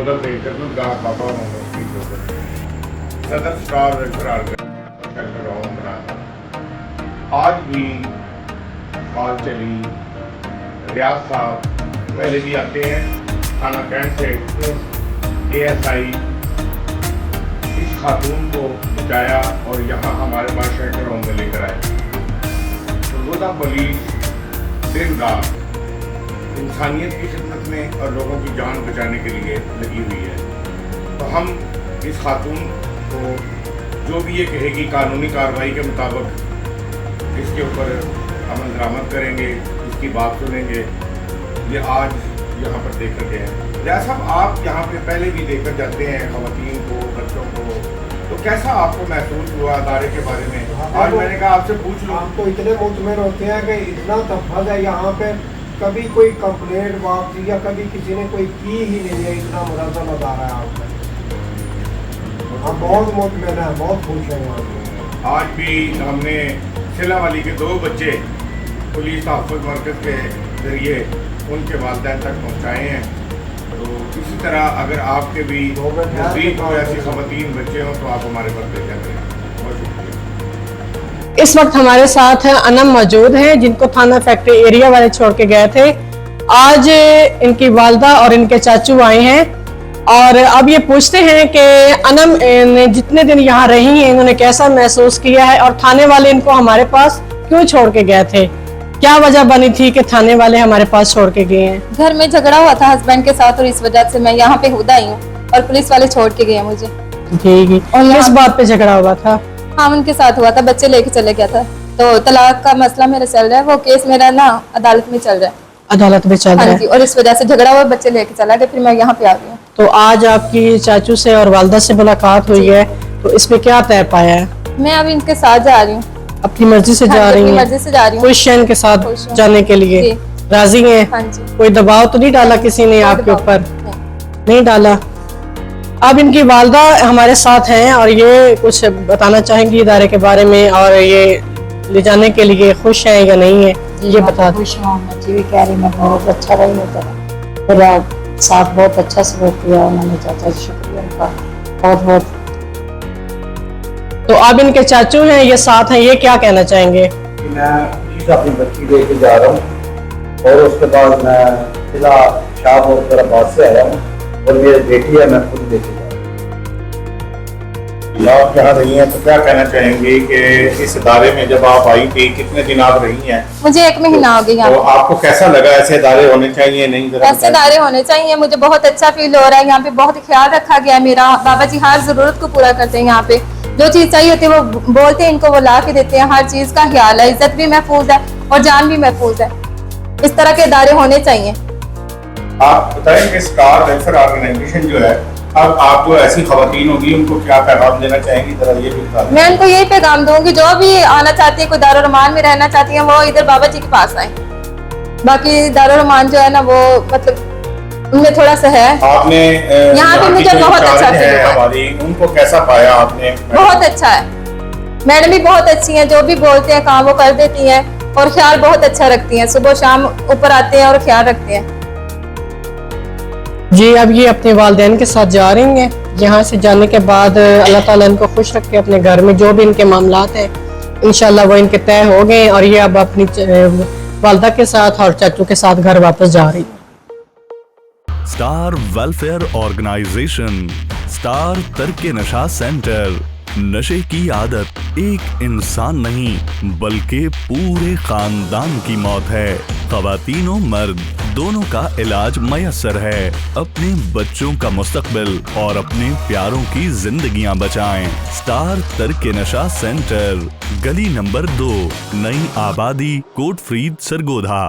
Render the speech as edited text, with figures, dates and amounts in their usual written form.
Muda से खिदमतगार बाबा मोहम्मद की joker सदर स्टार आज भी कॉल चली, रियाज साहब पहले भी आते हैं थाना कैंट से, ASI इस खातून को बचाया और यहाँ हमारे पास शेल्टर होम में लेकर आए। रोज़ा पुलिस दिन रात इंसानियत की खिदमत में और लोगों की जान बचाने के लिए लगी हुई है। तो हम इस खातून को जो भी ये कहेगी कानूनी कार्रवाई के मुताबिक इसके ऊपर अमल दरामद करेंगे, इसकी बात सुनेंगे। ये आज यहाँ पर देख कर गए हैं। रियाज साहब, आप यहाँ पे पहले भी देखकर जाते हैं खवातीन को, बच्चों को, तो कैसा आपको महसूस हुआ अदारे के बारे में? आज मैंने कहा आपसे पूछ लूँ। आप तो इतने मुतमिन होते हैं कि इतना तफज है यहाँ पे, कभी कोई कंप्लेंट वापसी या कभी किसी ने कोई की ही नहीं है, इतना मुनज़्ज़म अदारा है आप पे। हम बहुत मुतमिन हैं, बहुत खुश हैं यहाँ पे। आज भी हमने सिला वाली के 2 बच्चे पुलिस तहफ़्फ़ुज़ मरकज़ के ज़रिए उनके वालिदैन तक पहुँचाए हैं। तो इसी तरह अगर आपके भी नज़दीक कोई ऐसी ख़वातीन बच्चे हों तो आप हमारे पास भेजा करें। बहुत शुक्रिया। इस वक्त हमारे साथ अनम मौजूद हैं, जिनको थाना फैक्ट्री एरिया वाले छोड़ के गए थे। आज इनकी वालदा और इनके चाचू आए हैं और अब ये पूछते हैं कि अनम ने जितने दिन यहाँ रही हैं इन्होंने कैसा महसूस किया है और थाने वाले इनको हमारे पास क्यों छोड़ के गए थे, क्या वजह बनी थी कि थाने वाले हमारे पास छोड़ के गए हैं। घर में झगड़ा हुआ था हस्बैंड के साथ और इस वजह से मैं यहाँ पे खुद आई हूँ और पुलिस वाले छोड़ के गए मुझे। ठीक है, और किस बात पे झगड़ा हुआ था? हाँ, उनके साथ हुआ था, बच्चे लेके चले गया था। तो तलाक का मसला मेरा चल रहा है, वो केस मेरा ना अदालत में चल रहा है। अदालत में चल रहा है? और इस वजह से झगड़ा हुआ, बच्चे लेके चला गया, फिर मैं यहाँ पे आ गई हूँ। तो आज आपकी चाचू से और वालदा से मुलाकात हुई है, तो इसमें क्या तय पाया है? मैं अभी इनके साथ जा रही हूँ, अपनी मर्जी से जा रही हैं? मर्जी से जा रही हूँ, खुश हैं इनके साथ जाने के लिए? राजी हैं? हाँ जी। कोई दबाव तो नहीं डाला किसी ने आपके ऊपर? नहीं डाला। अब इनकी वालदा हमारे साथ हैं और ये कुछ बताना चाहेंगी इदारे के बारे में और ये ले जाने के लिए खुश हैं या नहीं है, ये बता दें। खुश हूँ, जी भी कह रही मैं बहुत अच्छा रही हूँ, मेरा साथ बहुत अच्छा सपोर्ट किया उन्होंने, चाचा जी शुक्रिया उनका बहुत बहुत। तो अब इनके चाचू हैं, ये साथ हैं, ये क्या कहना चाहेंगे? मैं ईद अपनी बच्ची लेके जा रहा हूँ और उसके बाद मैं जिला शाहबाद से आया हूँ और मेरी बेटी है, मैं खुद लेके जा रहा हूँ। आप यहाँ रही हैं तो क्या कहना चाहेंगे कि इस इदारे में जब आप आई थी, कितने दिन आप रही हैं? मुझे 1 महीना हो गया। तो आपको कैसा लगा? ऐसे इदारे होने चाहिए नहीं? ऐसे इदारे होने चाहिए, मुझे बहुत अच्छा फील हो रहा है। यहाँ पे बहुत ख्याल रखा गया है मेरा, बाबा जी हर जरूरत को पूरा करते हैं। यहाँ पे जो चीज चाहिए होती है वो बोलते हैं, इनको वो ला के देते हैं। हर चीज का ख्याल है, इज्जत भी महफूज है और जान भी महफूज है। इस तरह के इदारे होने चाहिए। आप बताएं कि स्टार वेलफेयर ऑर्गेनाइजेशन जो है, अब आप जो ऐसी खवातीन होगी उनको क्या पैगाम देना चाहेंगी, जरा ये भी बता दें। मैं उनको यही पैगाम दूंगी, जो भी आना चाहती है, कोई दारुल-अमान में रहना चाहती है, वो इधर बाबा जी के पास आए। बाकी दारुल-अमान जो है ना, वो मतलब उनमें थोड़ा सा है। आपने यहाँ पे मुझे बहुत अच्छा फील हुआ। हमारी उनको कैसा पाया आपने? बहुत अच्छा है, मैडम भी बहुत अच्छी हैं, जो भी बोलते हैं काम वो कर देती हैं और ख्याल बहुत अच्छा रखती हैं। सुबह शाम ऊपर आते हैं और ख्याल रखते हैं। जी, अब ये अपने वालिदैन के साथ जा रही हैं। यहाँ से जाने के बाद अल्लाह ताला इनको खुश रखे अपने घर में, जो भी इनके मामलात हैं इंशाल्लाह वो इनके तय हो गए और ये अब अपनी वालदा के साथ और चाचू के साथ घर वापस जा रही है। स्टार वेलफेयर ऑर्गेनाइजेशन, स्टार तरके नशा सेंटर। नशे की आदत एक इंसान नहीं बल्कि पूरे खानदान की मौत है। ख़वातीन और मर्द दोनों का इलाज मयसर है। अपने बच्चों का मुस्तकबिल और अपने प्यारों की जिंदगियां बचाएं। स्टार तरके नशा सेंटर, गली नंबर 2, नई आबादी, कोटफ्रीद, सरगोधा।